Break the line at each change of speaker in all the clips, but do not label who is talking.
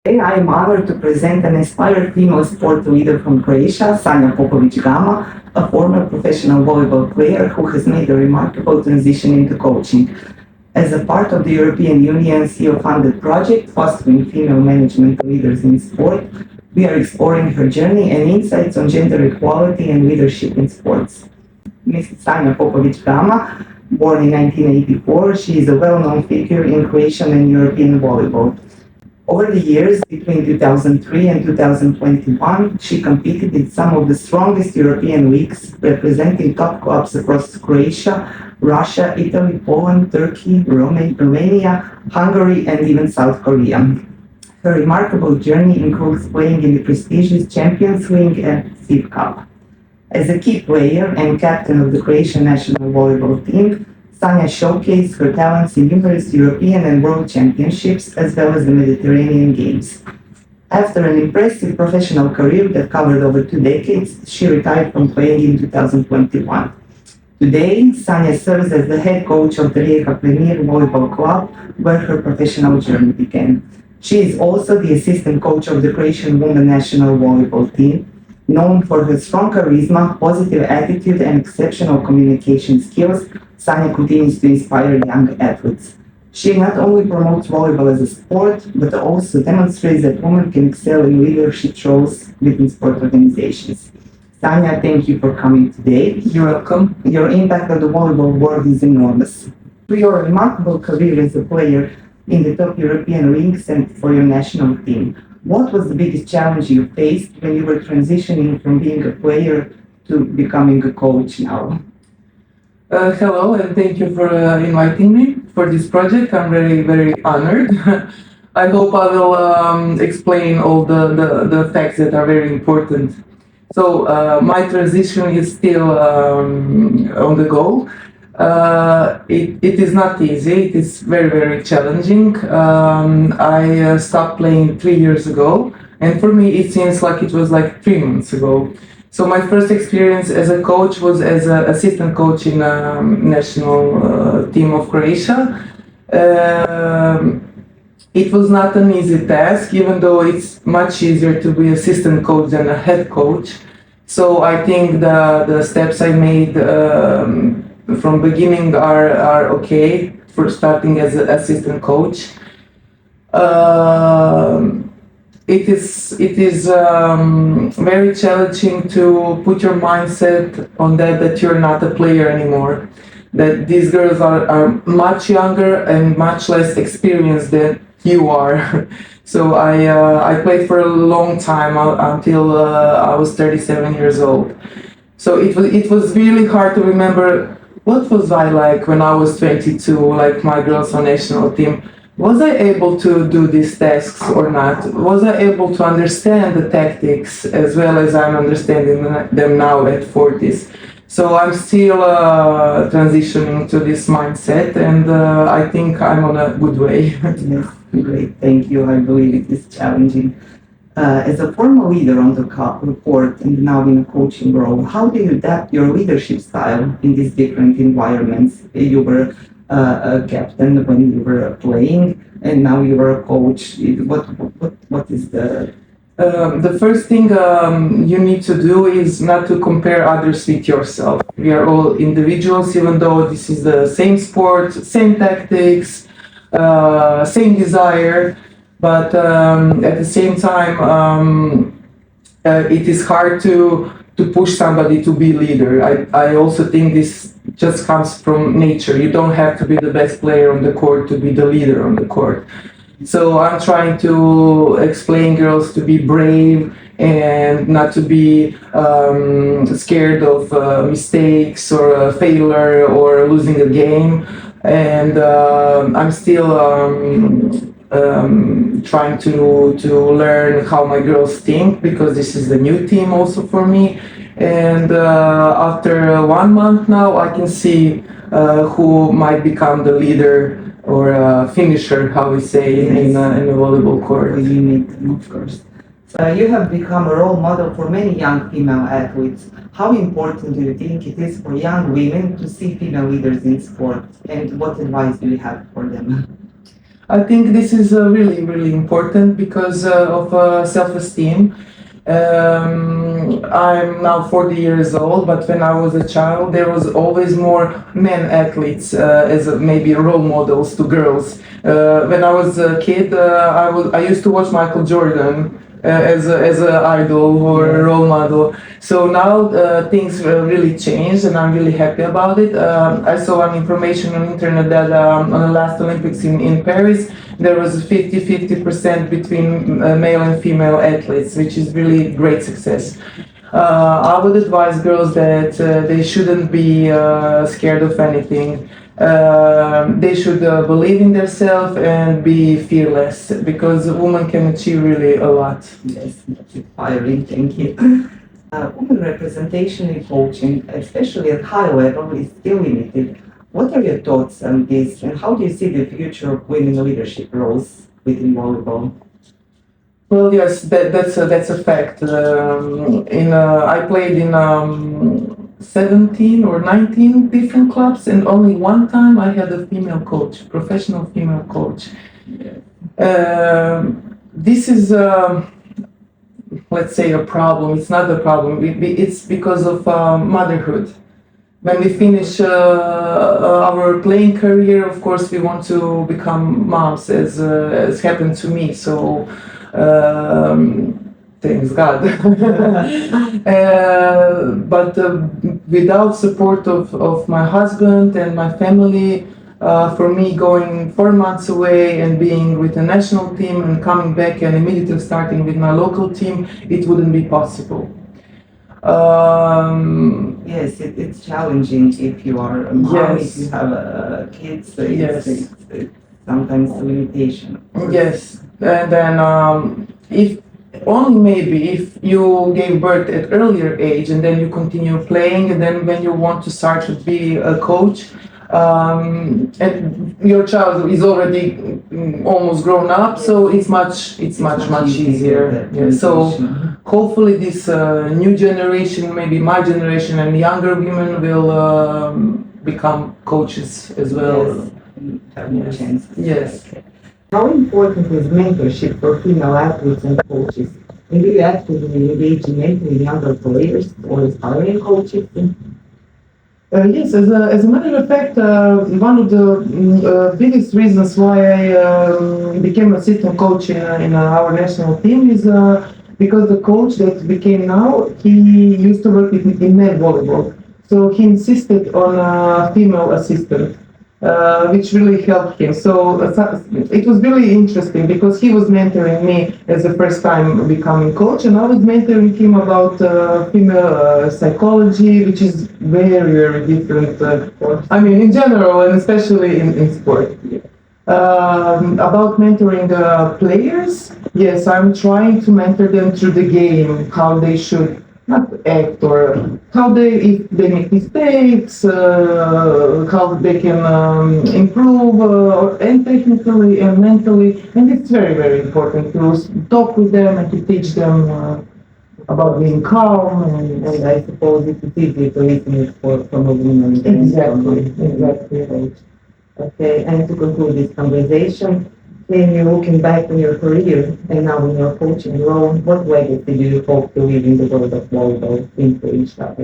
Today, I am honored to present an inspired female sport leader from Croatia, Sanja Popovic-Gama, a former professional volleyball player who has made a remarkable transition into coaching. As a part of the European Union CEO-funded project fostering female management leaders in sport, we are exploring her journey and insights on gender equality and leadership in sports. Ms. Sanja Popovic-Gama, born in 1984, she is a well-known figure in Croatian and European volleyball. Over the years, between 2003 and 2021, she competed in some of the strongest European leagues, representing top clubs across Croatia, Russia, Italy, Poland, Turkey, Romania, Hungary, and even South Korea. Her remarkable journey includes playing in the prestigious Champions League and SIV Cup. As a key player and captain of the Croatian national volleyball team, Sanja showcased her talents in numerous European and World Championships, as well as the Mediterranean Games. After an impressive professional career that covered over 2 decades, she retired from playing in 2021. Today, Sanja serves as the head coach of the Rijeka Premier Volleyball Club, where her professional journey began. She is also the assistant coach of the Croatian women national volleyball team. Known for her strong charisma, positive attitude, and exceptional communication skills, Sanja continues to inspire young athletes. She not only promotes volleyball as a sport, but also demonstrates that women can excel in leadership roles within sport organizations. Sanja, thank you for coming today.
You're welcome.
Your impact on the volleyball world is enormous. For your remarkable career as a player in the top European leagues and for your national team, what was the biggest challenge you faced when you were transitioning from being a player to becoming a coach now?
Hello, and thank you for inviting me for this project. I'm very, very honored. I hope I will explain all the facts that are very important. So, my transition is still on the go. It is not easy, it is very, very challenging. I stopped playing 3 years ago, and for me it seems like it was like 3 months ago. So my first experience as a coach was as an assistant coach in a national team of Croatia. It was not an easy task, even though it's much easier to be assistant coach than a head coach. So I think the steps I made from beginning are okay for starting as an assistant coach. It is very challenging to put your mindset on that you're not a player anymore. That these girls are much younger and much less experienced than you are. So I played for a long time until I was 37 years old. So it was really hard to remember what was I like when I was 22, like my girls on national team. Was I able to do these tasks or not? Was I able to understand the tactics as well as I'm understanding them now at 40s? So I'm still transitioning to this mindset, and I think I'm on a good way.
Yes, great, thank you. I believe it is challenging. As a former leader on the court and now in a coaching role, how do you adapt your leadership style in these different environments? You were a captain when you were playing, and now you are a coach. What is
The first thing you need to do is not to compare others with yourself. We are all individuals, even though this is the same sport, same tactics, same desire, but at the same time, it is hard to push somebody to be leader. I also think this just comes from nature. You don't have to be the best player on the court to be the leader on the court. So I'm trying to explain girls to be brave and not to be scared of mistakes or failure or losing a game. And I'm still trying to learn how my girls think, because this is the new team also for me. And after 1 month now, I can see who might become the leader or finisher, how we say in the volleyball court.
Of course. You have become a role model for many young female athletes. How important do you think it is for young women to see female leaders in sport, and what advice do you have for them?
I think this is really, really important because of self-esteem. I'm now 40 years old, but when I was a child, there was always more men athletes as maybe role models to girls. When I was a kid, I used to watch Michael Jordan as a idol or a role model. So now things really changed, and I'm really happy about it. I saw an information on internet that on the last Olympics in Paris, there was 50-50% between male and female athletes, which is really great success. I would advise girls that they shouldn't be scared of anything. They should believe in themselves and be fearless because a woman can achieve really a lot.
Yes, that's inspiring. Thank you. Women representation in coaching, especially at high level, is still limited. What are your thoughts on this, and how do you see the future of women leadership roles within volleyball?
Well, yes, that's a fact. I played in 17 or 19 different clubs, and only one time I had a female coach, professional female coach. This is, let's say, a problem. It's not a problem. It's because of motherhood. When we finish our playing career, of course, we want to become moms, as happened to me. So, thanks God. But without support of my husband and my family, for me going 4 months away and being with the national team and coming back and immediately starting with my local team, it wouldn't be possible.
Yes, it's challenging if you are a mom,
Yes.
if you have kids,
Yes.
it's sometimes a limitation. Of course.
Yes, and then if only maybe if you gave birth at earlier age and then you continue playing, and then when you want to start to be a coach, and your child is already almost grown up, so it's much easier.
that
Yeah, so
transition.
hopefully this new generation, maybe my generation and younger women will become coaches as well.
Yes, and have more
Yes.
chances.
Yes.
Okay. How important is mentorship for female athletes and coaches? And do you actively engage in mentoring younger players or aspiring coaches?
Yes, as a matter of fact, one of the biggest reasons why I became assistant coach in our national team is because the coach that became now, he used to work in men volleyball. So he insisted on a female assistant, which really helped him. So it was really interesting because he was mentoring me as the first time becoming coach, and I was mentoring him about female psychology, which is very, very different. I mean, in general, and especially in sport. About mentoring players, yes, I'm trying to mentor them through the game, how they should not act, or how they, if they make mistakes, how they can improve, and technically and mentally. And it's very, very important to talk with them and to teach them about being calm,
And I suppose it is easy to listen from a woman. than from
exactly.
coach. Okay, and to conclude this conversation, when you're looking back on your career and now in your coaching role, what legacy do you hope to leave in the world of volleyball in Croatia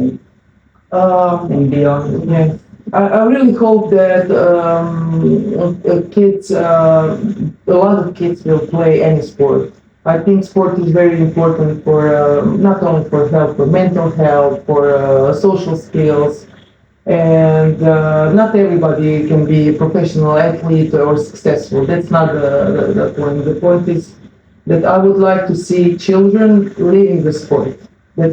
and beyond?
Yes. I really hope that kids, a lot of kids will play any sport. I think sport is very important for not only for health, for mental health, for social skills. And not everybody can be a professional athlete or successful. That's not the point. The point is that I would like to see children living the sport that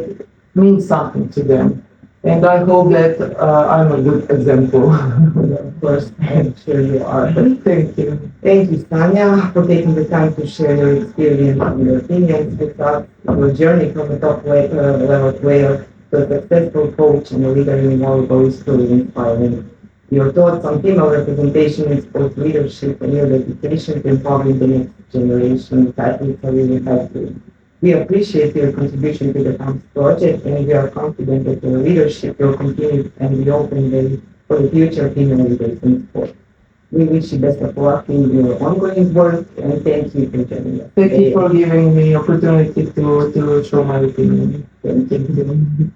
means something to them. And I hope that I'm a good example.
Of course, I'm sure you are.
Thank you.
Thank you, Sanya, for taking the time to share your experience and your opinions with us, your journey from a top level player to a successful coach and a leader in volleyball is truly inspiring. Your thoughts on female representation in sports leadership and your dedication to empowering the next generation of athletes are really helpful. We appreciate your contribution to the CAMPS project, and we are confident that your leadership will continue and be open way for the future female leaders in sport. We wish you best of luck in your ongoing work and thank you for joining us.
Thank you for giving me opportunity to show my opinion.
Thank you.